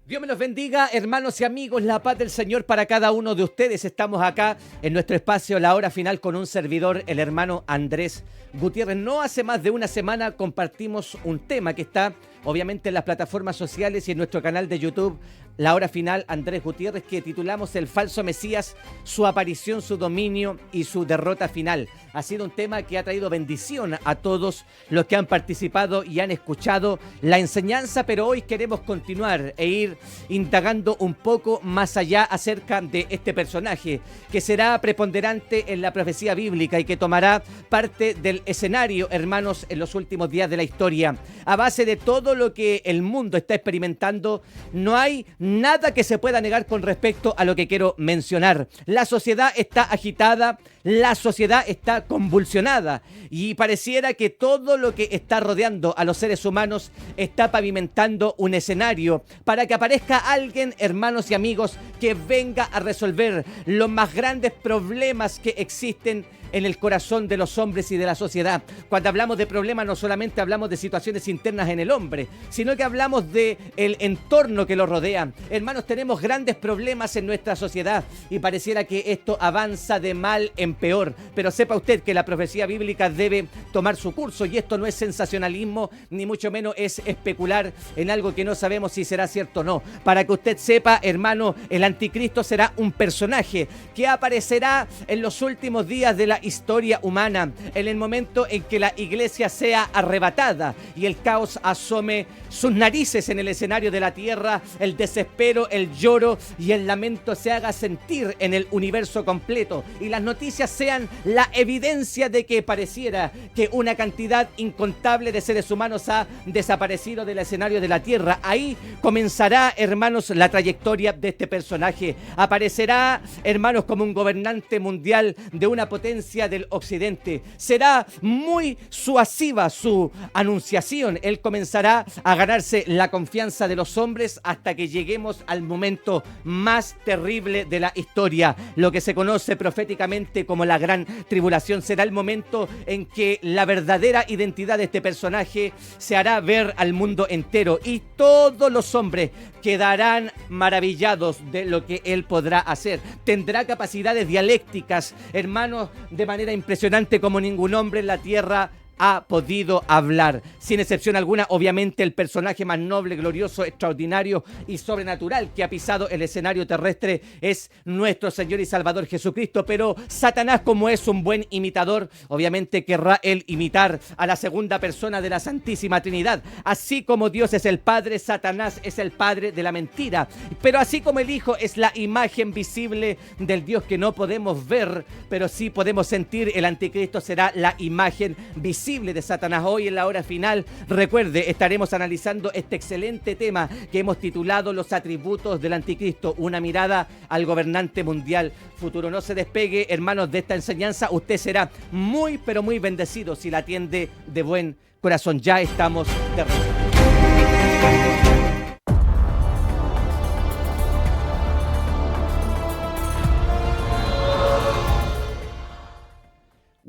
Dios me los bendiga, hermanos y amigos, la paz del Señor para cada uno de ustedes. Estamos acá en nuestro espacio La Hora Final con un servidor, el hermano Andrés Gutiérrez. No hace más de una semana compartimos un tema que está obviamente en las plataformas sociales y en nuestro canal de YouTube, La Hora Final Andrés Gutiérrez, que titulamos El falso Mesías, su aparición, su dominio y su derrota final. Ha sido un tema que ha traído bendición a todos los que han participado y han escuchado la enseñanza, pero hoy queremos continuar e ir indagando un poco más allá acerca de este personaje que será preponderante en la profecía bíblica y que tomará parte del escenario, hermanos, en los últimos días de la historia. A base de todo lo que el mundo está experimentando, no hay nada que se pueda negar con respecto a lo que quiero mencionar. La sociedad está agitada, la sociedad está convulsionada y pareciera que todo lo que está rodeando a los seres humanos está pavimentando un escenario para que aparezca alguien, hermanos y amigos, que venga a resolver los más grandes problemas que existen en el corazón de los hombres y de la sociedad. Cuando hablamos de problemas, no solamente hablamos de situaciones internas en el hombre, sino que hablamos de el entorno que lo rodea. Hermanos, tenemos grandes problemas en nuestra sociedad y pareciera que esto avanza de mal en peor. Pero sepa usted que la profecía bíblica debe tomar su curso y esto no es sensacionalismo, ni mucho menos es especular en algo que no sabemos si será cierto o no. Para que usted sepa, hermano, el anticristo será un personaje que aparecerá en los últimos días de la historia humana, en el momento en que la iglesia sea arrebatada y el caos asome sus narices en el escenario de la tierra, el desespero, el lloro y el lamento se haga sentir en el universo completo y las noticias sean la evidencia de que pareciera que una cantidad incontable de seres humanos ha desaparecido del escenario de la tierra. Ahí comenzará, hermanos, la trayectoria de este personaje. Aparecerá, hermanos, como un gobernante mundial de una potencia del occidente. Será muy suasiva su anunciación. Él comenzará a ganarse la confianza de los hombres hasta que lleguemos al momento más terrible de la historia, lo que se conoce proféticamente como la gran tribulación. Será el momento en que la verdadera identidad de este personaje se hará ver al mundo entero y todos los hombres quedarán maravillados de lo que él podrá hacer. Tendrá capacidades dialécticas, hermanos, de manera impresionante como ningún hombre en la tierra ha podido hablar. Sin excepción alguna, obviamente, el personaje más noble, glorioso, extraordinario y sobrenatural que ha pisado el escenario terrestre es nuestro Señor y Salvador Jesucristo. Pero Satanás, como es un buen imitador, obviamente querrá él imitar a la segunda persona de la Santísima Trinidad. Así como Dios es el Padre, Satanás es el padre de la mentira. Pero así como el Hijo es la imagen visible del Dios que no podemos ver, pero sí podemos sentir, el anticristo será la imagen visible de Satanás. Hoy en La Hora Final, recuerde, estaremos analizando este excelente tema que hemos titulado Los atributos del anticristo, una mirada al gobernante mundial futuro. No se despegue, hermanos, de esta enseñanza. Usted será muy, pero muy bendecido si la atiende de buen corazón. Ya estamos de regreso.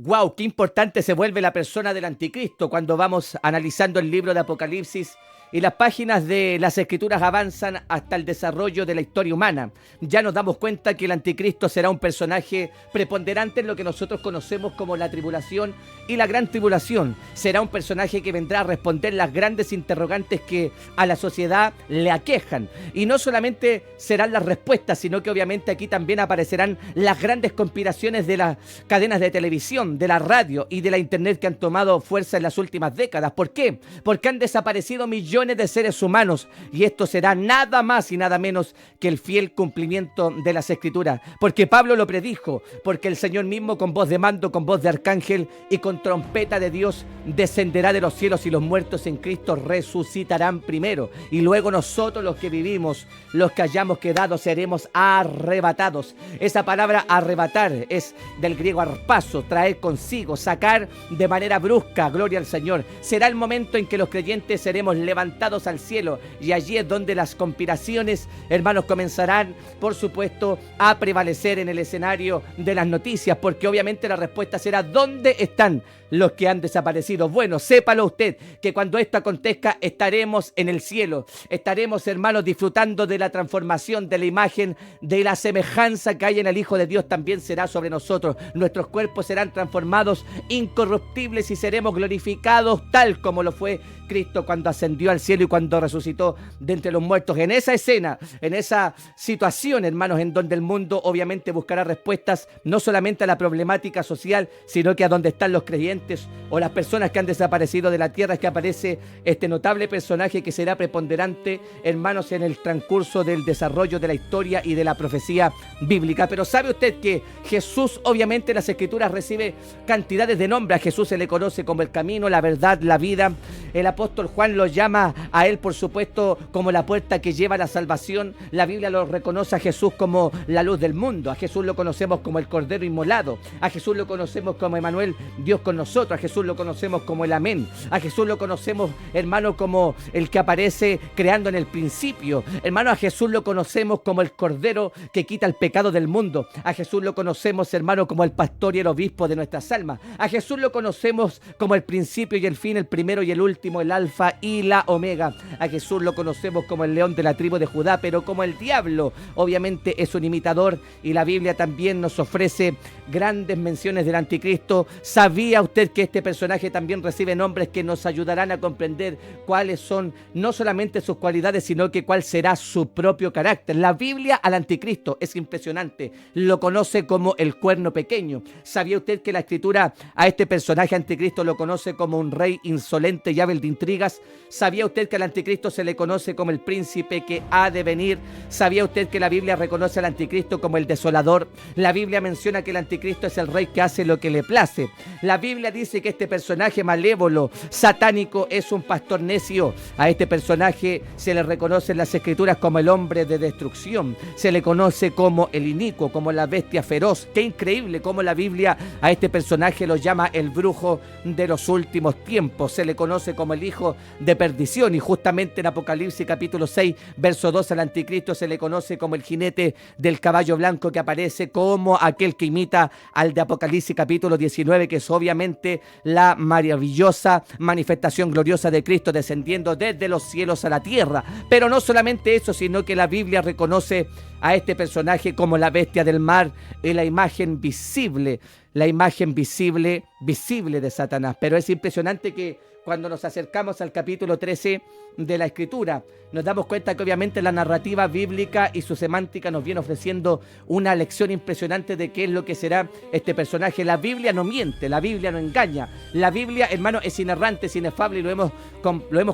¡Wow! ¡Qué importante se vuelve la persona del anticristo cuando vamos analizando el libro de Apocalipsis! Y las páginas de las Escrituras avanzan hasta el desarrollo de la historia humana. Ya nos damos cuenta que el anticristo será un personaje preponderante en lo que nosotros conocemos como la tribulación y la gran tribulación. Será un personaje que vendrá a responder las grandes interrogantes que a la sociedad le aquejan. Y no solamente serán las respuestas, sino que obviamente aquí también aparecerán las grandes conspiraciones de las cadenas de televisión, de la radio y de la internet que han tomado fuerza en las últimas décadas. ¿Por qué? Porque han desaparecido millones de seres humanos y esto será nada más y nada menos que el fiel cumplimiento de las Escrituras, porque Pablo lo predijo, porque el Señor mismo con voz de mando, con voz de arcángel y con trompeta de Dios descenderá de los cielos y los muertos en Cristo resucitarán primero y luego nosotros los que vivimos, los que hayamos quedado, seremos arrebatados. Esa palabra arrebatar es del griego arpazo, traer consigo, sacar de manera brusca, gloria al Señor. Será el momento en que los creyentes seremos levantados levantados al cielo. Y allí es donde las conspiraciones, hermanos, comenzarán, por supuesto, a prevalecer en el escenario de las noticias, porque obviamente la respuesta será: ¿dónde están los que han desaparecido? Bueno, sépalo usted, que cuando esto acontezca estaremos en el cielo, estaremos, hermanos, disfrutando de la transformación, de la imagen, de la semejanza que hay en el Hijo de Dios también será sobre nosotros. Nuestros cuerpos serán transformados, incorruptibles, y seremos glorificados tal como lo fue Cristo cuando ascendió al cielo y cuando resucitó de entre los muertos. En esa escena, en esa situación, hermanos, en donde el mundo obviamente buscará respuestas no solamente a la problemática social, sino que a donde están los creyentes o las personas que han desaparecido de la tierra, es que aparece este notable personaje que será preponderante, hermanos, en el transcurso del desarrollo de la historia y de la profecía bíblica. Pero ¿sabe usted que Jesús, obviamente, en las Escrituras recibe cantidades de nombres? A Jesús se le conoce como el camino, la verdad, la vida. El apóstol Juan lo llama a él, por supuesto, como la puerta que lleva a la salvación. La Biblia lo reconoce a Jesús como la luz del mundo. A Jesús lo conocemos como el Cordero inmolado. A Jesús lo conocemos como Emmanuel, Dios con nosotros. A Jesús lo conocemos como el Amén. A Jesús lo conocemos, hermano, como el que aparece creando en el principio. Hermano, a Jesús lo conocemos como el Cordero que quita el pecado del mundo. A Jesús lo conocemos, hermano, como el pastor y el obispo de nuestras almas. A Jesús lo conocemos como el principio y el fin, el primero y el último, el alfa y la omega. A Jesús lo conocemos como el león de la tribu de Judá, pero como el diablo obviamente es un imitador, y la Biblia también nos ofrece grandes menciones del anticristo. ¿Sabía usted que este personaje también recibe nombres que nos ayudarán a comprender cuáles son no solamente sus cualidades, sino que cuál será su propio carácter? La Biblia al anticristo es impresionante, lo conoce como el cuerno pequeño. ¿Sabía usted que la Escritura a este personaje anticristo lo conoce como un rey insolente y hábil de intrigas? ¿Sabía usted que al anticristo se le conoce como el príncipe que ha de venir? ¿Sabía usted que la Biblia reconoce al anticristo como el desolador? La Biblia menciona que el anticristo es el rey que hace lo que le place. La Biblia dice que este personaje malévolo, satánico, es un pastor necio. A este personaje se le reconoce en las Escrituras como el hombre de destrucción. Se le conoce como el inicuo, como la bestia feroz. Qué increíble cómo la Biblia a este personaje lo llama el brujo de los últimos tiempos. Se le conoce como el hijo de perdición, y justamente en Apocalipsis capítulo 6, verso 2, al anticristo se le conoce como el jinete del caballo blanco, que aparece como aquel que imita al de Apocalipsis capítulo 19, que es obviamente la maravillosa manifestación gloriosa de Cristo descendiendo desde los cielos a la tierra. Pero no solamente eso, sino que la Biblia reconoce a este personaje como la bestia del mar, la imagen visible de Satanás. Pero es impresionante que cuando nos acercamos al capítulo 13 de la Escritura, nos damos cuenta que obviamente la narrativa bíblica y su semántica nos viene ofreciendo una lección impresionante de qué es lo que será este personaje. La Biblia no miente, la Biblia no engaña. La Biblia, hermano, es inerrante, es inefable, y lo hemos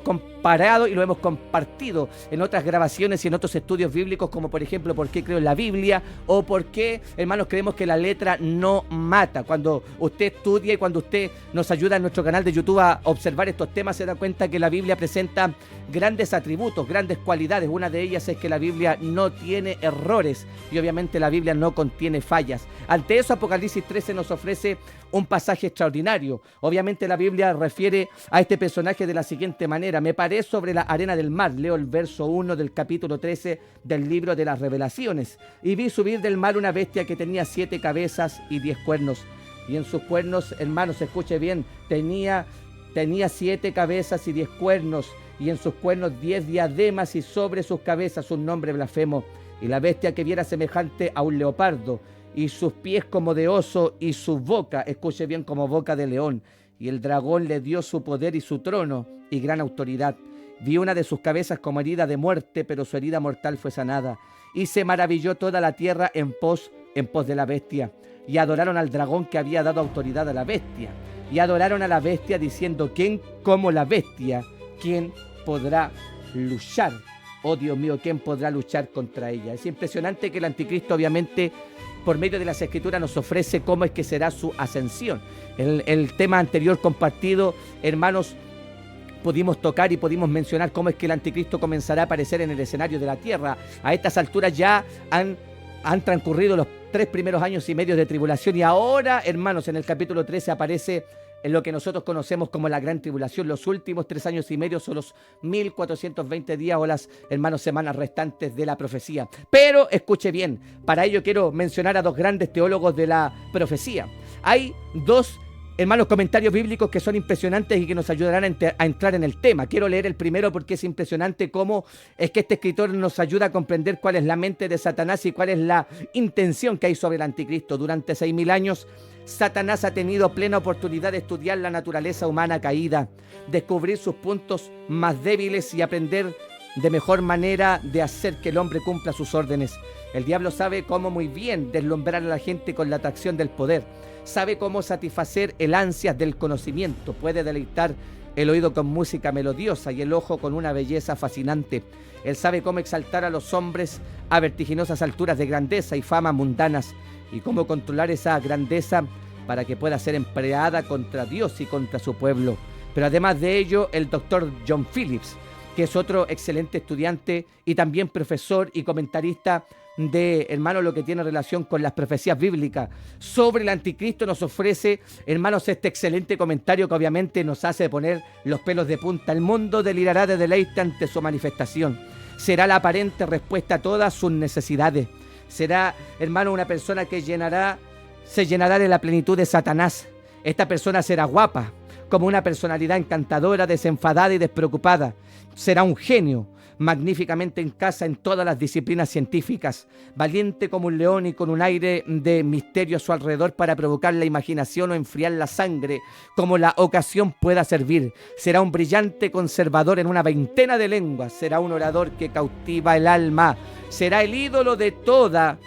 comparado y lo hemos compartido en otras grabaciones y en otros estudios bíblicos, como por ejemplo, ¿por qué creo en la Biblia? O ¿por qué, hermanos, creemos que la letra no mata? Cuando usted estudia y cuando usted nos ayuda en nuestro canal de YouTube a observar estos temas, se da cuenta que la Biblia presenta grandes atributos, grandes cualidades. Una de ellas es que la Biblia no tiene errores y obviamente la Biblia no contiene fallas. Ante eso, Apocalipsis 13 nos ofrece un pasaje extraordinario. Obviamente la Biblia refiere a este personaje de la siguiente manera: me paré sobre la arena del mar. Leo el verso 1 del capítulo 13 del libro de las Revelaciones. Y vi subir del mar una bestia que tenía 7 cabezas y 10 cuernos. Y en sus cuernos, hermanos, escuche bien, tenía 7 cabezas y 10 cuernos, y en sus cuernos 10 diademas, y sobre sus cabezas un nombre blasfemo. Y la bestia que viera semejante a un leopardo, y sus pies como de oso, y su boca, escuche bien, como boca de león. Y el dragón le dio su poder y su trono y gran autoridad. Vi una de sus cabezas como herida de muerte, pero su herida mortal fue sanada. Y se maravilló toda la tierra en pos de la bestia. Y adoraron al dragón que había dado autoridad a la bestia. Y adoraron a la bestia diciendo: ¿quién como la bestia? ¿Quién podrá luchar? Oh Dios mío, ¿quién podrá luchar contra ella? Es impresionante que el anticristo, obviamente, por medio de las Escrituras nos ofrece cómo es que será su ascensión. El tema anterior compartido, hermanos, pudimos tocar y pudimos mencionar cómo es que el anticristo comenzará a aparecer en el escenario de la tierra. A estas alturas ya han transcurrido los 3 primeros años y medio de tribulación, y ahora, hermanos, en el capítulo 13 aparece en lo que nosotros conocemos como la Gran Tribulación. Los últimos 3 años y medio son los 1420 días o las, hermanos, semanas restantes de la profecía. Pero escuche bien, para ello quiero mencionar a 2 grandes teólogos de la profecía. Hay 2, hermanos, comentarios bíblicos que son impresionantes y que nos ayudarán a entrar en el tema. Quiero leer el primero porque es impresionante cómo es que este escritor nos ayuda a comprender cuál es la mente de Satanás y cuál es la intención que hay sobre el anticristo. Durante 6.000 años, Satanás ha tenido plena oportunidad de estudiar la naturaleza humana caída, descubrir sus puntos más débiles y aprender de mejor manera de hacer que el hombre cumpla sus órdenes. El diablo sabe cómo muy bien deslumbrar a la gente con la atracción del poder. Sabe cómo satisfacer el ansias del conocimiento. Puede deleitar el oído con música melodiosa y el ojo con una belleza fascinante. Él sabe cómo exaltar a los hombres a vertiginosas alturas de grandeza y fama mundanas y cómo controlar esa grandeza para que pueda ser empleada contra Dios y contra su pueblo. Pero además de ello, el doctor John Phillips, que es otro excelente estudiante y también profesor y comentarista de, hermanos, lo que tiene relación con las profecías bíblicas sobre el anticristo, nos ofrece, hermanos, este excelente comentario que obviamente nos hace poner los pelos de punta. El mundo delirará de deleite ante su manifestación. Será la aparente respuesta a todas sus necesidades. Será, hermano, una persona que se llenará de la plenitud de Satanás. Esta persona será guapa, como una personalidad encantadora, desenfadada y despreocupada. Será un genio, magníficamente en casa en todas las disciplinas científicas, valiente como un león y con un aire de misterio a su alrededor para provocar la imaginación o enfriar la sangre, como la ocasión pueda servir. Será un brillante conservador en una 20 de lenguas, será un orador que cautiva el alma, será el ídolo de toda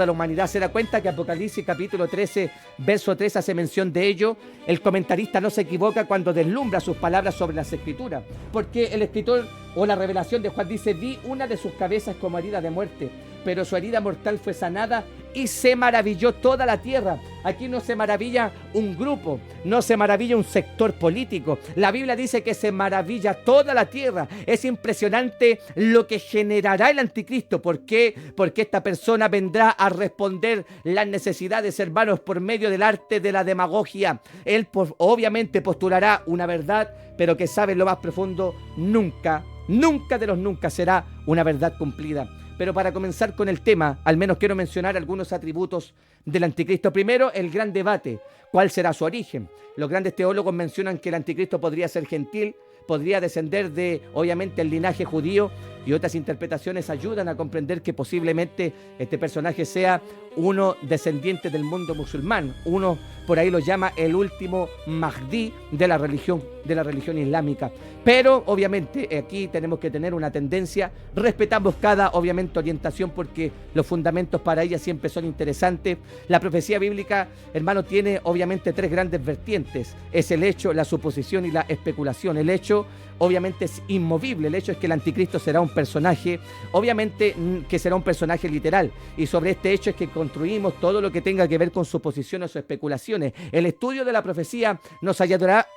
la humanidad. Se da cuenta que Apocalipsis capítulo 13, verso 3 hace mención de ello. El comentarista no se equivoca cuando deslumbra sus palabras sobre las Escrituras, porque el escritor o la revelación de Juan dice: vi una de sus cabezas como herida de muerte, pero su herida mortal fue sanada y se maravilló toda la tierra. Aquí no se maravilla un grupo, no se maravilla un sector político. La Biblia dice que se maravilla toda la tierra. Es impresionante lo que generará el anticristo. ¿Por qué? Porque esta persona vendrá a responder las necesidades, hermanos, por medio del arte de la demagogia. Él obviamente postulará una verdad, pero que sabe en lo más profundo, nunca de los nunca será una verdad cumplida. Pero para comenzar con el tema, al menos quiero mencionar algunos atributos del anticristo. Primero, el gran debate. ¿Cuál será su origen? Los grandes teólogos mencionan que el anticristo podría ser gentil, podría descender de, obviamente, el linaje judío, y otras interpretaciones ayudan a comprender que posiblemente este personaje sea uno descendiente del mundo musulmán. Uno por ahí lo llama el último Mahdi de la religión islámica. Pero obviamente aquí tenemos que tener una tendencia, respetamos cada, obviamente, orientación, porque los fundamentos para ella siempre son interesantes. La profecía bíblica, hermano, tiene obviamente 3 grandes vertientes: es el hecho, la suposición y la especulación. El hecho obviamente es inmovible. El hecho es que el anticristo será un personaje, obviamente que será un personaje literal, y sobre este hecho es que construimos todo lo que tenga que ver con suposiciones o especulaciones. El estudio de la profecía nos ayudará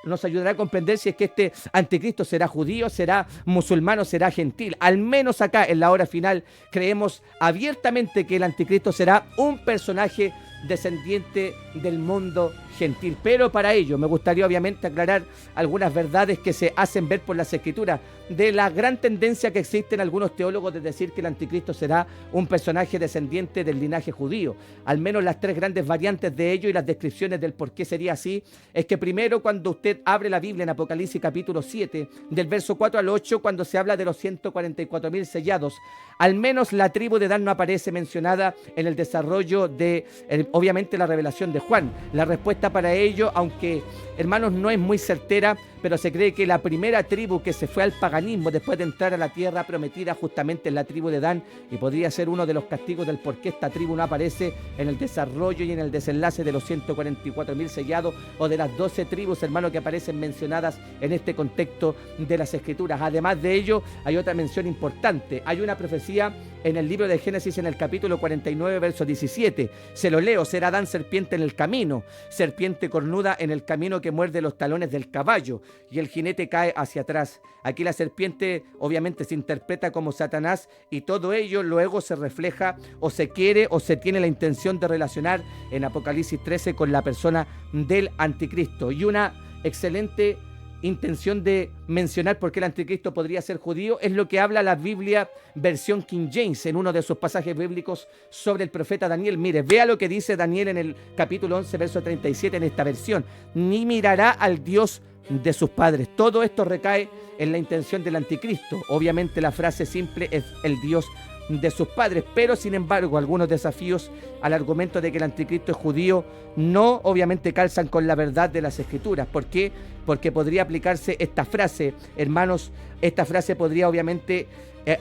a comprender si es que este anticristo será judío, será musulmán, será gentil. Al menos acá en la hora final creemos abiertamente que el anticristo será un personaje descendiente del mundo gentil. Pero para ello me gustaría obviamente aclarar algunas verdades que se hacen ver por las Escrituras, de la gran tendencia que existe en algunos teólogos de decir que el anticristo será un personaje descendiente del linaje judío. Al menos las 3 grandes variantes de ello y las descripciones del por qué sería así es que primero, cuando usted abre la Biblia en Apocalipsis capítulo 7, del verso 4 al 8, cuando se habla de los 144.000 sellados, al menos la tribu de Dan no aparece mencionada en el desarrollo de, obviamente, la revelación de Juan. La respuesta para ello, aunque, hermanos, no es muy certera, pero se cree que la primera tribu que se fue al paganismo después de entrar a la tierra prometida justamente es la tribu de Dan, y podría ser uno de los castigos del por qué esta tribu no aparece en el desarrollo y en el desenlace de los 144.000 sellados, o de las 12 tribus, hermanos, que aparecen mencionadas en este contexto de las Escrituras. Además de ello, hay otra mención importante. Hay una profecía en el libro de Génesis, en el capítulo 49, verso 17. Se lo leo: será Dan serpiente en el camino, serpiente serpiente cornuda en el camino que muerde los talones del caballo y el jinete cae hacia atrás. Aquí la serpiente obviamente se interpreta como Satanás y todo ello luego se refleja o se quiere o se tiene la intención de relacionar en Apocalipsis 13 con la persona del anticristo. Y una excelente intención de mencionar por qué el anticristo podría ser judío es lo que habla la Biblia versión King James en uno de sus pasajes bíblicos sobre el profeta Daniel. Mire, vea lo que dice Daniel en el capítulo 11, verso 37 en esta versión. Ni mirará al Dios de sus padres. Todo esto recae en la intención del anticristo. Obviamente la frase simple es el Dios de sus padres, pero sin embargo algunos desafíos al argumento de que el anticristo es judío no obviamente calzan con la verdad de las escrituras. ¿Por qué? Porque podría aplicarse esta frase, hermanos, esta frase podría obviamente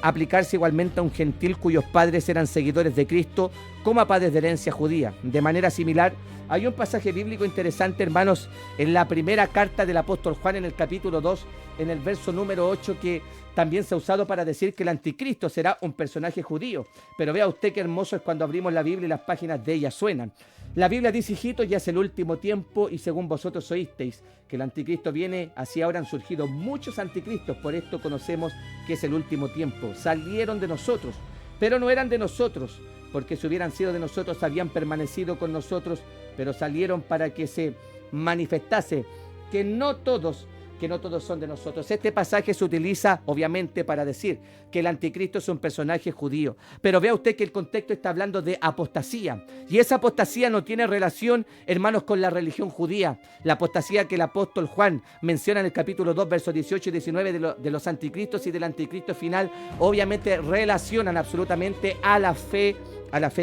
aplicarse igualmente a un gentil cuyos padres eran seguidores de Cristo como a padres de herencia judía. De manera similar, hay un pasaje bíblico interesante, hermanos, en la primera carta del apóstol Juan, en el capítulo 2, en el verso número 8, que también se ha usado para decir que el anticristo será un personaje judío. Pero vea usted qué hermoso es cuando abrimos la Biblia y las páginas de ella suenan. La Biblia dice: hijitos, ya es el último tiempo y según vosotros oísteis que el anticristo viene, así ahora han surgido muchos anticristos, por esto conocemos que es el último tiempo. Salieron de nosotros, pero no eran de nosotros, porque si hubieran sido de nosotros habían permanecido con nosotros, pero salieron para que se manifestase que no todos son de nosotros. Este pasaje se utiliza obviamente para decir que el anticristo es un personaje judío, pero vea usted que el contexto está hablando de apostasía, y esa apostasía no tiene relación, hermanos, con la religión judía. La apostasía que el apóstol Juan menciona en el capítulo 2, versos 18 y 19 de los anticristos y del anticristo final, obviamente relacionan absolutamente a la fe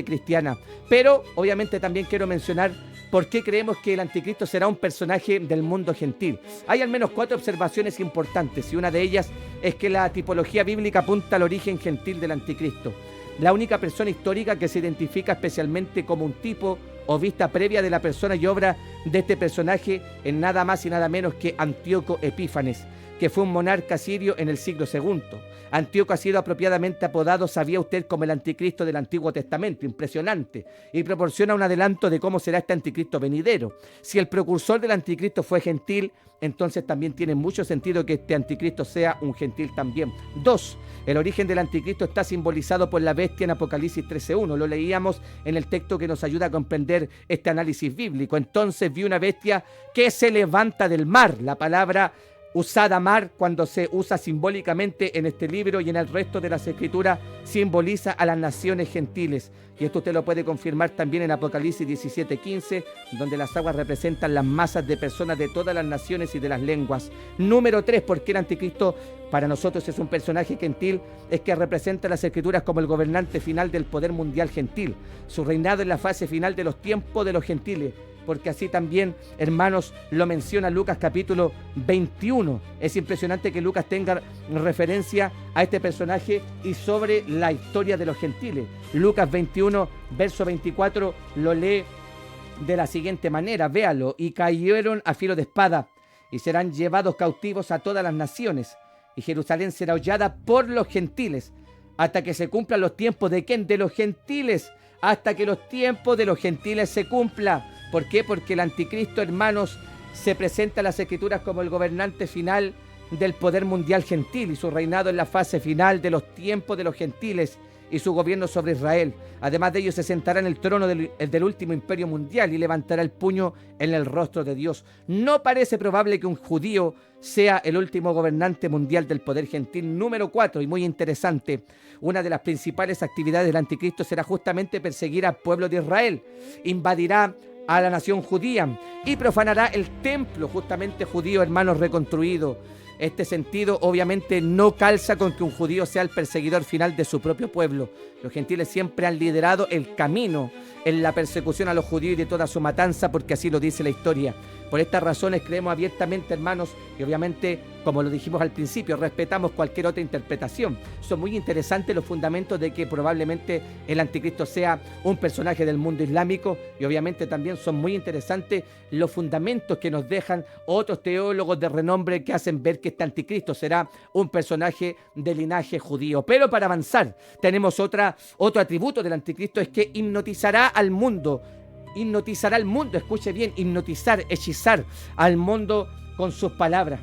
cristiana. Pero obviamente también quiero mencionar por qué creemos que el anticristo será un personaje del mundo gentil. Hay al menos 4 observaciones importantes, y una de ellas es que la tipología bíblica apunta al origen gentil del anticristo. La única persona histórica que se identifica especialmente como un tipo o vista previa de la persona y obra de este personaje es nada más y nada menos que Antíoco Epífanes, que fue un monarca sirio en el siglo II. Antíoco ha sido apropiadamente apodado, ¿sabía usted?, como el anticristo del Antiguo Testamento. Impresionante. Y proporciona un adelanto de cómo será este anticristo venidero. Si el precursor del anticristo fue gentil, entonces también tiene mucho sentido que este anticristo sea un gentil también. 2. El origen del anticristo está simbolizado por la bestia en Apocalipsis 13:1. Lo leíamos en el texto que nos ayuda a comprender este análisis bíblico. Entonces vi una bestia que se levanta del mar. La palabra usada mar, cuando se usa simbólicamente en este libro y en el resto de las escrituras, simboliza a las naciones gentiles. Y esto usted lo puede confirmar también en Apocalipsis 17:15, donde las aguas representan las masas de personas de todas las naciones y de las lenguas. Número 3, ¿por qué el anticristo para nosotros es un personaje gentil? Es que representa las escrituras como el gobernante final del poder mundial gentil. Su reinado en la fase final de los tiempos de los gentiles, porque así también, hermanos, lo menciona Lucas capítulo 21. Es impresionante que Lucas tenga referencia a este personaje y sobre la historia de los gentiles. Lucas 21, verso 24, lo lee de la siguiente manera, véalo: y cayeron a filo de espada, y serán llevados cautivos a todas las naciones, y Jerusalén será hollada por los gentiles, hasta que se cumplan los tiempos de ¿quién? De los gentiles, hasta que los tiempos de los gentiles se cumplan. ¿Por qué? Porque el anticristo, hermanos, se presenta en las escrituras como el gobernante final del poder mundial gentil, y su reinado en la fase final de los tiempos de los gentiles y su gobierno sobre Israel. Además de ello, se sentará en el trono del último imperio mundial y levantará el puño en el rostro de Dios. No parece probable que un judío sea el último gobernante mundial del poder gentil. Número 4, y muy interesante, una de las principales actividades del anticristo será justamente perseguir al pueblo de Israel. Invadirá a la nación judía y profanará el templo justamente judío, hermanos, reconstruido. Este sentido obviamente no calza con que un judío sea el perseguidor final de su propio pueblo. Los gentiles siempre han liderado el camino en la persecución a los judíos y de toda su matanza, porque así lo dice la historia. Por estas razones creemos abiertamente, hermanos, y obviamente, como lo dijimos al principio, respetamos cualquier otra interpretación. Son muy interesantes los fundamentos de que probablemente el anticristo sea un personaje del mundo islámico, y obviamente también son muy interesantes los fundamentos que nos dejan otros teólogos de renombre que hacen ver que este anticristo será un personaje de linaje judío. Pero para avanzar, tenemos otro atributo del anticristo, es que hipnotizará al mundo. hipnotizará al mundo, escuche bien, hipnotizar, hechizar al mundo con sus palabras.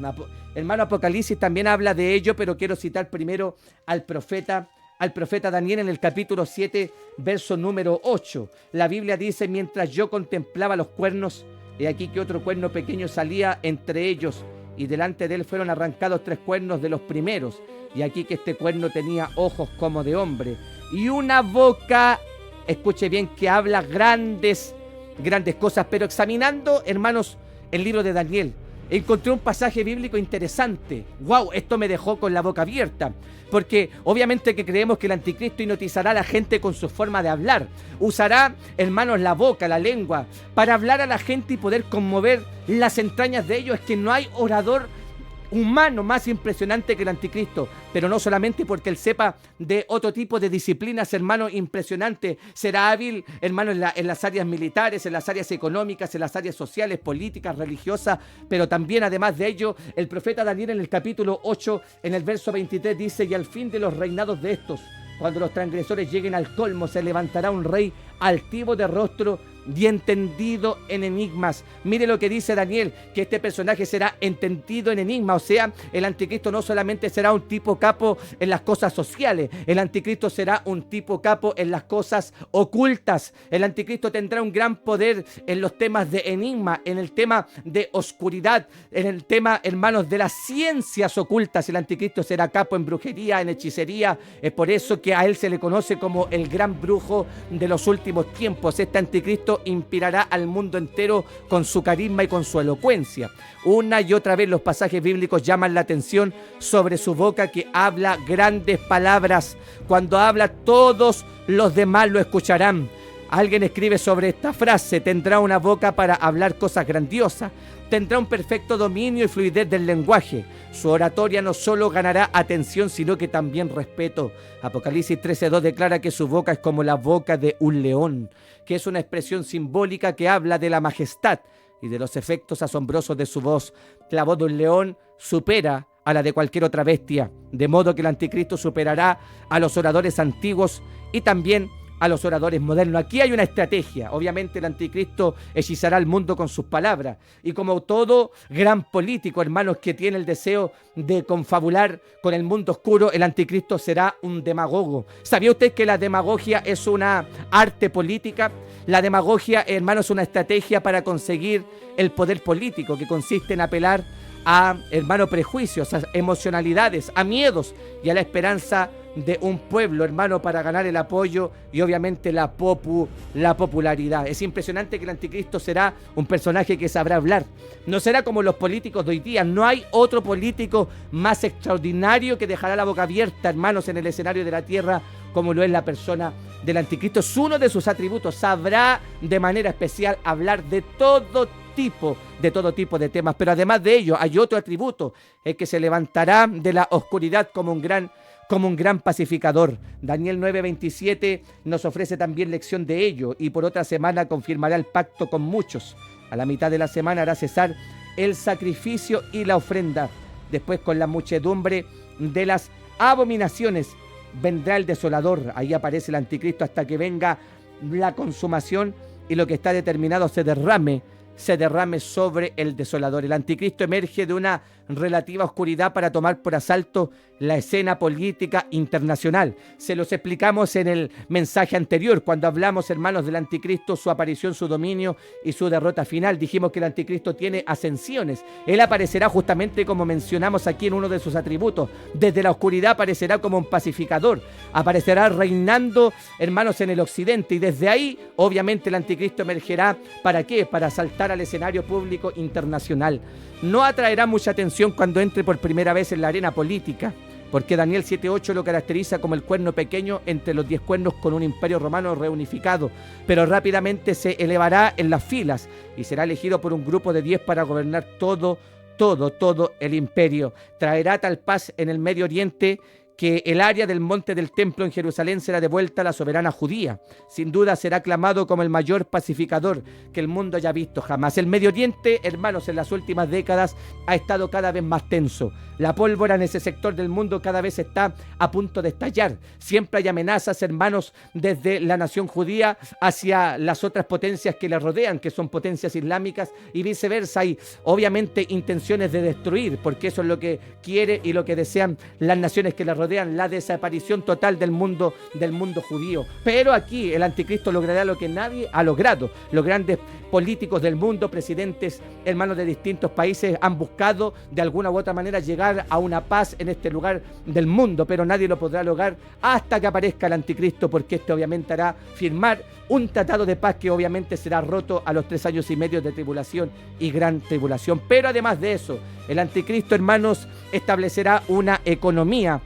Hermano, Apocalipsis también habla de ello, pero quiero citar primero al profeta Daniel en el capítulo 7, verso número 8. La Biblia dice: mientras yo contemplaba los cuernos, he aquí que otro cuerno pequeño salía entre ellos, y delante de él fueron arrancados 3 cuernos de los primeros, y aquí que este cuerno tenía ojos como de hombre, y una boca, escuche bien, que habla grandes cosas. Pero examinando, hermanos, el libro de Daniel, encontré un pasaje bíblico interesante. ¡Wow! Esto me dejó con la boca abierta. Porque obviamente que creemos que el anticristo hipnotizará a la gente con su forma de hablar. Usará, hermanos, la boca, la lengua, para hablar a la gente y poder conmover las entrañas de ellos. Es que no hay orador humano más impresionante que el anticristo, pero no solamente porque él sepa de otro tipo de disciplinas, hermano, impresionante. Será hábil, hermano, en las áreas militares, en las áreas económicas, en las áreas sociales, políticas, religiosas, pero también, además de ello, el profeta Daniel en el capítulo 8, en el verso 23 dice: y al fin de los reinados de estos, cuando los transgresores lleguen al colmo, se levantará un rey altivo de rostro y entendido en enigmas. Mire lo que dice Daniel, que este personaje será entendido en enigmas. O sea, el anticristo no solamente será un tipo capo en las cosas sociales, el anticristo será un tipo capo en las cosas ocultas. El anticristo tendrá un gran poder en los temas de enigma, en el tema de oscuridad, en el tema, hermanos, de las ciencias ocultas. El anticristo será capo en brujería, en hechicería. Es por eso que a él se le conoce como el gran brujo de los últimos tiempos. Este anticristo inspirará al mundo entero con su carisma y con su elocuencia. Una y otra vez los pasajes bíblicos llaman la atención sobre su boca, que habla grandes palabras. Cuando habla, todos los demás lo escucharán. Alguien escribe sobre esta frase: tendrá una boca para hablar cosas grandiosas, tendrá un perfecto dominio y fluidez del lenguaje. Su oratoria no solo ganará atención, sino que también respeto. Apocalipsis 13:2 declara que su boca es como la boca de un león, que es una expresión simbólica que habla de la majestad y de los efectos asombrosos de su voz. La voz de un león supera a la de cualquier otra bestia, de modo que el anticristo superará a los oradores antiguos y también a los oradores modernos. Aquí hay una estrategia. Obviamente el anticristo hechizará al mundo con sus palabras, y como todo gran político, hermanos, que tiene el deseo de confabular con el mundo oscuro, el anticristo será un demagogo. ¿Sabía usted que la demagogia es una arte política? La demagogia, hermanos, es una estrategia para conseguir el poder político, que consiste en apelar a, hermano, prejuicios, a emocionalidades, a miedos y a la esperanza de un pueblo, hermano, para ganar el apoyo y obviamente la popularidad. Es impresionante que el anticristo será un personaje que sabrá hablar. No será como los políticos de hoy día. No hay otro político más extraordinario que dejará la boca abierta, hermanos, en el escenario de la tierra, como lo es la persona del anticristo. Es uno de sus atributos. Sabrá de manera especial hablar de todo tipo de temas. Pero además de ello, hay otro atributo: es que se levantará de la oscuridad como un gran pacificador. Daniel 9:27 nos ofrece también lección de ello. Y por otra semana confirmará el pacto con muchos. A la mitad de la semana hará cesar el sacrificio y la ofrenda. Después, con la muchedumbre de las abominaciones, vendrá el desolador. Ahí aparece el anticristo hasta que venga la consumación y lo que está determinado se derrame sobre el desolador. El anticristo emerge de una relativa oscuridad para tomar por asalto la escena política internacional. Se los explicamos en el mensaje anterior, cuando hablamos, hermanos, del anticristo, su aparición, su dominio y su derrota final. Dijimos que el anticristo tiene ascensiones. Él aparecerá justamente como mencionamos aquí en uno de sus atributos. Desde la oscuridad aparecerá como un pacificador. Aparecerá reinando, hermanos, en el occidente, y desde ahí, obviamente, el anticristo emergerá. ¿Para qué? Para saltar al escenario público internacional. No atraerá mucha atención cuando entre por primera vez en la arena política, porque Daniel 7:8 lo caracteriza como el cuerno pequeño entre los 10 cuernos, con un imperio romano reunificado, pero rápidamente se elevará en las filas y será elegido por un grupo de 10 para gobernar todo el imperio. Traerá tal paz en el Medio Oriente que el área del monte del templo en Jerusalén será devuelta a la soberana judía. Sin duda será aclamado como el mayor pacificador que el mundo haya visto jamás. El Medio Oriente, hermanos, en las últimas décadas ha estado cada vez más tenso. La pólvora en ese sector del mundo cada vez está a punto de estallar. Siempre hay amenazas, hermanos, desde la nación judía hacia las otras potencias que la rodean, que son potencias islámicas, y viceversa. Hay obviamente intenciones de destruir, porque eso es lo que quiere y lo que desean las naciones que la rodean, la desaparición total del mundo judío. Pero aquí el anticristo logrará lo que nadie ha logrado. Los grandes políticos del mundo, presidentes, hermanos de distintos países, han buscado de alguna u otra manera llegar a una paz en este lugar del mundo, pero nadie lo podrá lograr hasta que aparezca el anticristo, porque este obviamente hará firmar un tratado de paz que obviamente será roto a los 3 años y medio de tribulación y gran tribulación. Pero además de eso, el anticristo, hermanos, establecerá una economía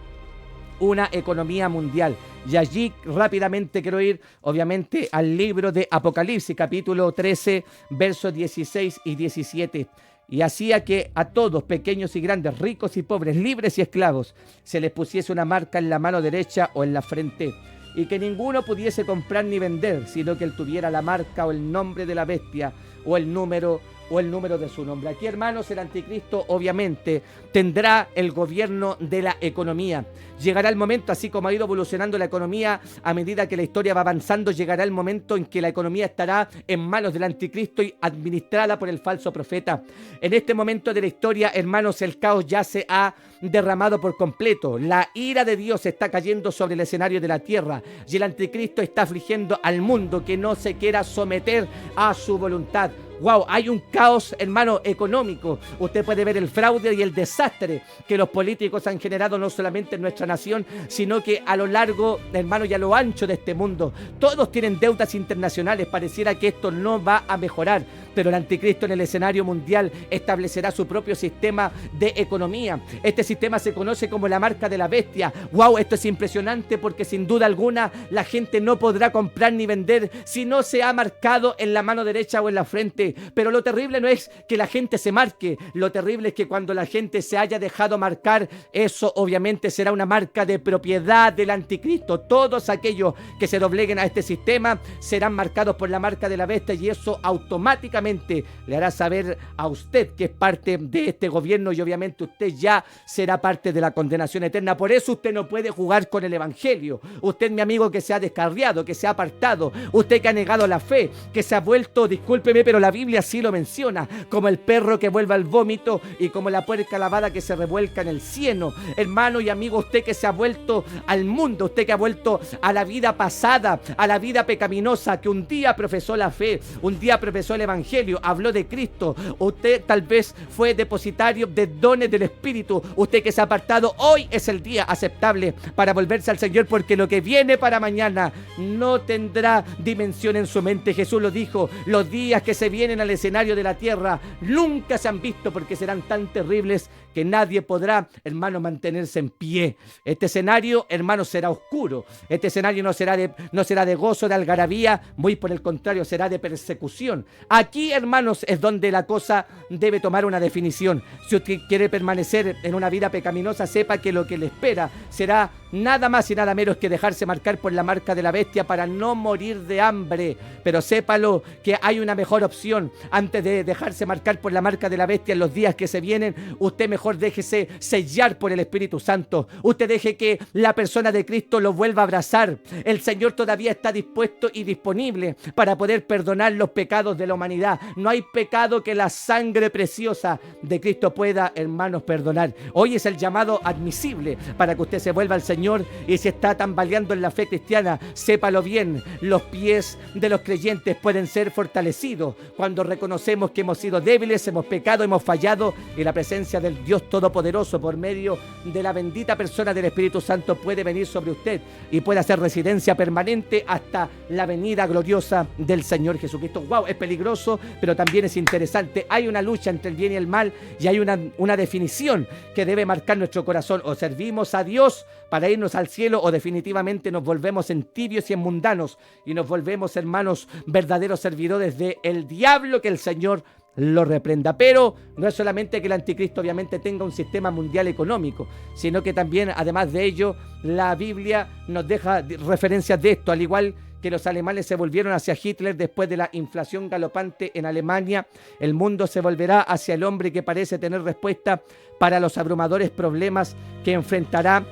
mundial. Y allí rápidamente quiero ir, obviamente, al libro de Apocalipsis, capítulo 13, versos 16 y 17. Y hacía que a todos, pequeños y grandes, ricos y pobres, libres y esclavos, se les pusiese una marca en la mano derecha o en la frente, y que ninguno pudiese comprar ni vender, sino que él tuviera la marca o el nombre de la bestia o el número de su nombre. Aquí, hermanos, el anticristo obviamente tendrá el gobierno de la economía. Llegará el momento, así como ha ido evolucionando la economía a medida que la historia va avanzando, llegará el momento en que la economía estará en manos del anticristo y administrada por el falso profeta. En este momento de la historia, hermanos, el caos ya se ha derramado por completo. La ira de Dios está cayendo sobre el escenario de la tierra y el anticristo está afligiendo al mundo que no se quiera someter a su voluntad. Wow, hay un caos, hermano, económico. Usted puede ver el fraude y el desastre que los políticos han generado no solamente en nuestra nación, sino que a lo largo, hermano, y a lo ancho de este mundo. Todos tienen deudas internacionales. Pareciera que esto no va a mejorar, pero el anticristo en el escenario mundial establecerá su propio sistema de economía. Este sistema se conoce como la marca de la bestia. Wow, esto es impresionante porque sin duda alguna la gente no podrá comprar ni vender si no se ha marcado en la mano derecha o en la frente. Pero lo terrible no es que la gente se marque, lo terrible es que cuando la gente se haya dejado marcar, eso obviamente será una marca de propiedad del anticristo. Todos aquellos que se dobleguen a este sistema serán marcados por la marca de la bestia y eso automáticamente le hará saber a usted que es parte de este gobierno y obviamente usted ya será parte de la condenación eterna. Por eso usted no puede jugar con el evangelio. Usted, mi amigo, que se ha descarriado, que se ha apartado, usted que ha negado la fe, que se ha vuelto, discúlpeme, pero la Biblia sí lo menciona, como el perro que vuelve al vómito y como la puerca lavada que se revuelca en el cieno. Hermano y amigo, usted que se ha vuelto al mundo, usted que ha vuelto a la vida pasada, a la vida pecaminosa, que un día profesó la fe, un día profesó el evangelio, habló de Cristo, usted tal vez fue depositario de dones del Espíritu, usted que se ha apartado, hoy es el día aceptable para volverse al Señor, porque lo que viene para mañana no tendrá dimensión en su mente. Jesús lo dijo, los días que se vienen al escenario de la tierra nunca se han visto porque serán tan terribles que nadie podrá, hermano, mantenerse en pie. Este escenario, hermano, será oscuro. Este escenario no será de gozo, de algarabía, muy por el contrario, será de persecución. Aquí, hermanos, es donde la cosa debe tomar una definición. Si usted quiere permanecer en una vida pecaminosa, sepa que lo que le espera será nada más y nada menos que dejarse marcar por la marca de la bestia para no morir de hambre. Pero sépalo que hay una mejor opción. Antes de dejarse marcar por la marca de la bestia en los días que se vienen, usted mejor déjese sellar por el Espíritu Santo. Usted deje que la persona de Cristo lo vuelva a abrazar. El Señor todavía está dispuesto y disponible para poder perdonar los pecados de la humanidad. No hay pecado que la sangre preciosa de Cristo pueda, hermanos, perdonar. Hoy es el llamado admisible para que usted se vuelva al Señor, y si está tambaleando en la fe cristiana, sépalo bien, los pies de los creyentes pueden ser fortalecidos cuando reconocemos que hemos sido débiles, hemos pecado, hemos fallado, y la presencia del Dios Todopoderoso por medio de la bendita persona del Espíritu Santo puede venir sobre usted y puede hacer residencia permanente hasta la venida gloriosa del Señor Jesucristo. Wow, es peligroso, pero también es interesante. Hay una lucha entre el bien y el mal, y hay una definición que debe marcar nuestro corazón: o servimos a Dios para irnos al cielo, o definitivamente nos volvemos en tibios y en mundanos y nos volvemos, hermanos, verdaderos servidores del diablo, que el Señor lo reprenda. Pero no es solamente que el anticristo obviamente tenga un sistema mundial económico, sino que también, además de ello, la Biblia nos deja referencias de esto, al igual que los alemanes se volvieron hacia Hitler después de la inflación galopante en Alemania. El mundo se volverá hacia el hombre que parece tener respuesta para los abrumadores problemas que enfrentará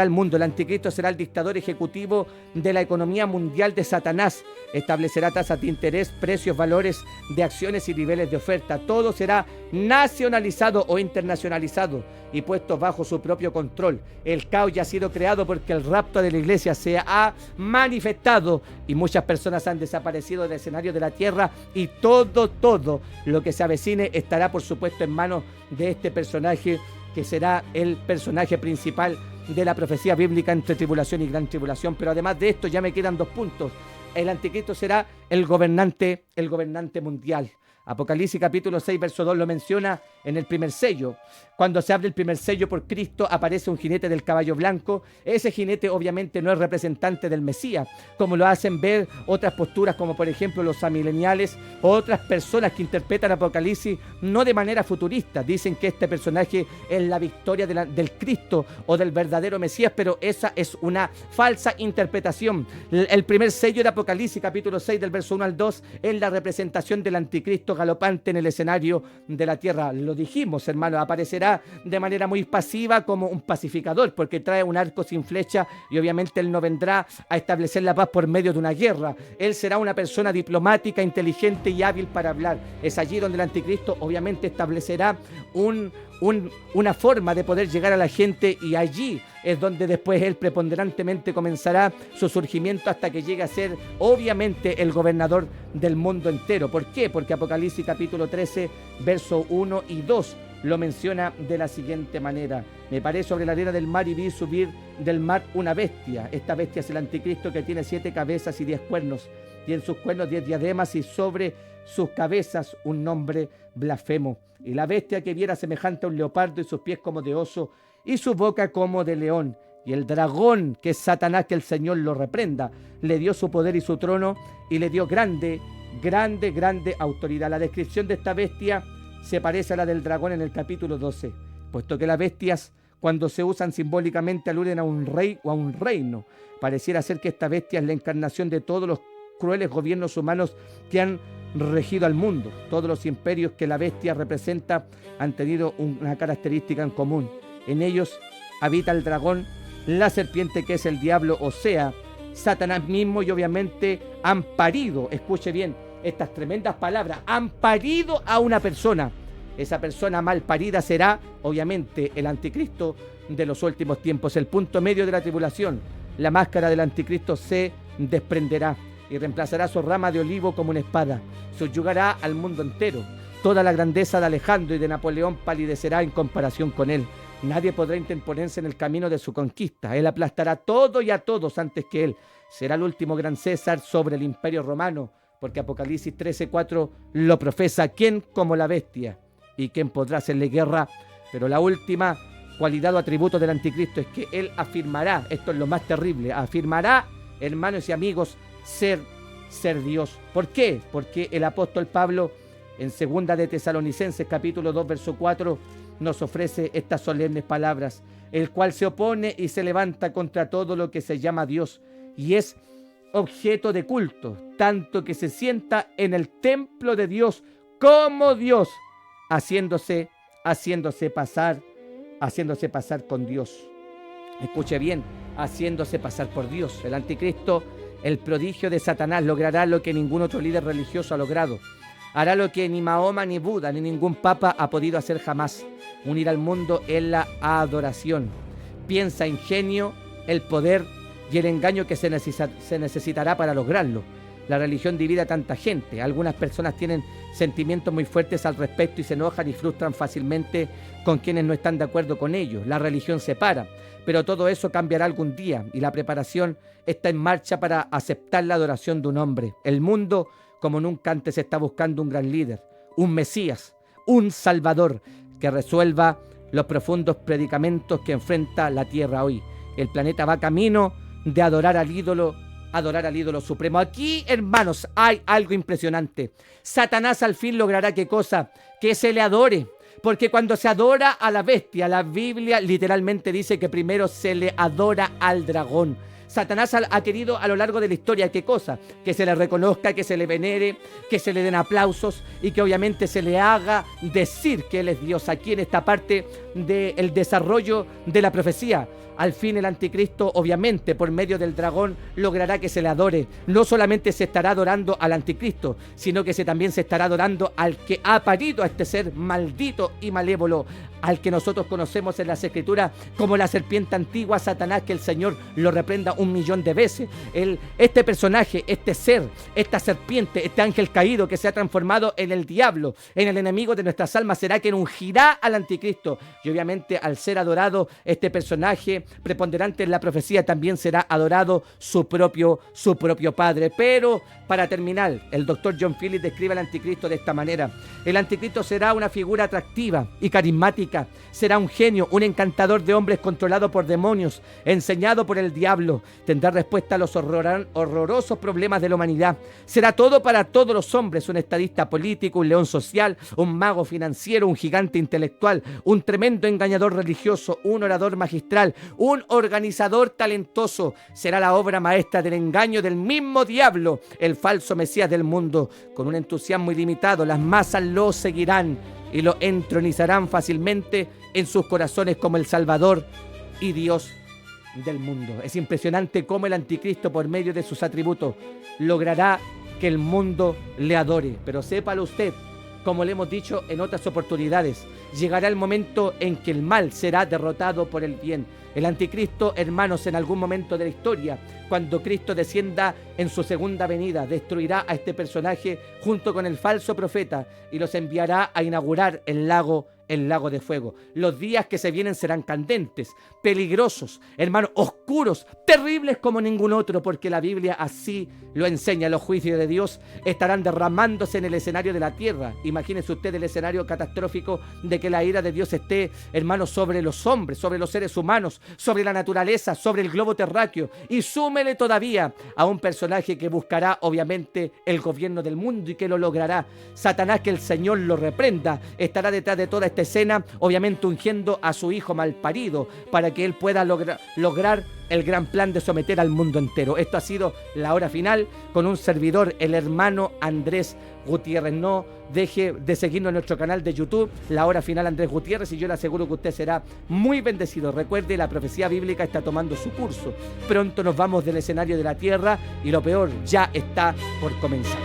el mundo. El anticristo será el dictador ejecutivo de la economía mundial de Satanás. Establecerá tasas de interés, precios, valores de acciones y niveles de oferta. Todo será nacionalizado o internacionalizado y puesto bajo su propio control. El caos ya ha sido creado porque el rapto de la iglesia se ha manifestado y muchas personas han desaparecido del escenario de la tierra, y todo lo que se avecine estará por supuesto en manos de este personaje, que será el personaje principal de la profecía bíblica entre tribulación y gran tribulación. Pero además de esto ya me quedan 2 puntos. El anticristo será el gobernante mundial. Apocalipsis capítulo 6, verso 2 lo menciona en el primer sello. Cuando se abre el primer sello por Cristo, aparece un jinete del caballo blanco. Ese jinete obviamente no es representante del Mesías, como lo hacen ver otras posturas, como por ejemplo los amileniales o otras personas que interpretan Apocalipsis no de manera futurista. Dicen que este personaje es la victoria del Cristo o del verdadero Mesías, pero esa es una falsa interpretación. El primer sello de Apocalipsis capítulo 6, del verso 1 al 2, es la representación del anticristo galopante en el escenario de la tierra. Lo dijimos, hermano, aparecerá de manera muy pasiva como un pacificador, porque trae un arco sin flecha y obviamente él no vendrá a establecer la paz por medio de una guerra. Él será una persona diplomática, inteligente y hábil para hablar. Es allí donde el anticristo obviamente establecerá una forma de poder llegar a la gente, y allí es donde después él preponderantemente comenzará su surgimiento hasta que llegue a ser obviamente el gobernador del mundo entero. ¿Por qué? Porque Apocalipsis capítulo 13, verso 1 y 2 lo menciona de la siguiente manera: me paré sobre la arena del mar y vi subir del mar una bestia. Esta bestia es el anticristo, que tiene 7 cabezas y 10 cuernos, y en sus cuernos 10 diademas, y sobre sus cabezas un nombre blasfemo. Y la bestia que viera semejante a un leopardo, y sus pies como de oso, y su boca como de león. Y el dragón, que es Satanás, que el Señor lo reprenda, le dio su poder y su trono, y le dio grande autoridad. La descripción de esta bestia se parece a la del dragón en el capítulo 12, puesto que las bestias, cuando se usan simbólicamente, aluden a un rey o a un reino. Pareciera ser que esta bestia es la encarnación de todos los crueles gobiernos humanos que han regido al mundo. Todos los imperios que la bestia representa han tenido una característica en común. En ellos habita el dragón, la serpiente, que es el diablo, o sea, Satanás mismo, y obviamente han parido, escuche bien estas tremendas palabras, han parido a una persona. Esa persona mal parida será obviamente el anticristo de los últimos tiempos, el punto medio de la tribulación. La máscara del anticristo se desprenderá y reemplazará su rama de olivo como una espada. Subyugará al mundo entero. Toda la grandeza de Alejandro y de Napoleón palidecerá en comparación con él. Nadie podrá interponerse en el camino de su conquista. Él aplastará todo y a todos antes que él. Será el último gran César sobre el imperio romano, porque Apocalipsis 13:4 lo profesa. ¿Quién como la bestia? ¿Y quién podrá hacerle guerra? Pero la última cualidad o atributo del anticristo es que él afirmará, esto es lo más terrible, afirmará, hermanos y amigos, ser Dios. ¿Por qué? Porque el apóstol Pablo, en 2 de Tesalonicenses capítulo 2, verso 4, nos ofrece estas solemnes palabras: el cual se opone y se levanta contra todo lo que se llama Dios y es objeto de culto, tanto que se sienta en el templo de Dios como Dios, haciéndose pasar con Dios. Escuche bien, haciéndose pasar por Dios. El anticristo, el prodigio de Satanás, logrará lo que ningún otro líder religioso ha logrado. Hará lo que ni Mahoma, ni Buda, ni ningún papa ha podido hacer jamás: unir al mundo en la adoración. Piensa ingenio, el poder y el engaño que se necesitará para lograrlo. La religión divide a tanta gente. Algunas personas tienen sentimientos muy fuertes al respecto y se enojan y frustran fácilmente con quienes no están de acuerdo con ellos. La religión separa, pero todo eso cambiará algún día, y la preparación está en marcha para aceptar la adoración de un hombre. El mundo, como nunca antes, está buscando un gran líder, un Mesías, un Salvador que resuelva los profundos predicamentos que enfrenta la tierra hoy. El planeta va camino de adorar al ídolo adorar al ídolo supremo. Aquí, hermanos, hay algo impresionante. Satanás al fin logrará ¿qué cosa? Que se le adore. Porque cuando se adora a la bestia, la Biblia literalmente dice que primero se le adora al dragón. Satanás ha querido a lo largo de la historia, ¿qué cosa? Que se le reconozca, que se le venere, que se le den aplausos y que obviamente se le haga decir que Él es Dios. Aquí en esta parte del desarrollo de la profecía, al fin el anticristo, obviamente, por medio del dragón, logrará que se le adore. No solamente se estará adorando al anticristo, sino que también se estará adorando al que ha parido a este ser maldito y malévolo, al que nosotros conocemos en las Escrituras como la serpiente antigua, Satanás, que el Señor lo reprenda 1.000.000 de veces. Este personaje, este ser, esta serpiente, este ángel caído que se ha transformado en el diablo, en el enemigo de nuestras almas, será quien ungirá al anticristo. Y obviamente al ser adorado este personaje preponderante en la profecía, también será adorado su propio padre. Pero para terminar, el doctor John Phillips describe al anticristo de esta manera: el anticristo será una figura atractiva y carismática, será un genio, un encantador de hombres controlado por demonios, enseñado por el diablo, tendrá respuesta a los horrorosos problemas de la humanidad, será todo para todos los hombres, un estadista político, un león social, un mago financiero, un gigante intelectual, un tremendo engañador religioso, un orador magistral, un organizador talentoso. Será la obra maestra del engaño del mismo diablo, el falso Mesías del mundo. Con un entusiasmo ilimitado, las masas lo seguirán y lo entronizarán fácilmente en sus corazones como el Salvador y Dios del mundo. Es impresionante cómo el anticristo, por medio de sus atributos, logrará que el mundo le adore. Pero sépalo usted, como le hemos dicho en otras oportunidades, llegará el momento en que el mal será derrotado por el bien. El anticristo, hermanos, en algún momento de la historia, cuando Cristo descienda en su segunda venida, destruirá a este personaje junto con el falso profeta y los enviará a inaugurar el lago de fuego. Los días que se vienen serán candentes, peligrosos, hermanos, oscuros, terribles como ningún otro, porque la Biblia así lo enseña. Los juicios de Dios estarán derramándose en el escenario de la tierra. Imagínense usted el escenario catastrófico de que la ira de Dios esté, hermanos, sobre los hombres, sobre los seres humanos, sobre la naturaleza, sobre el globo terráqueo. Y súmele todavía a un personaje que buscará obviamente el gobierno del mundo y que lo logrará. Satanás, que el Señor lo reprenda, estará detrás de toda esta escena, obviamente ungiendo a su hijo malparido para que él pueda lograr el gran plan de someter al mundo entero. Esto ha sido la hora final con un servidor, el hermano Andrés Gutiérrez. No deje de seguirnos en nuestro canal de YouTube, La Hora Final Andrés Gutiérrez, y yo le aseguro que usted será muy bendecido. Recuerde, la profecía bíblica está tomando su curso. Pronto nos vamos del escenario de la tierra y lo peor ya está por comenzar.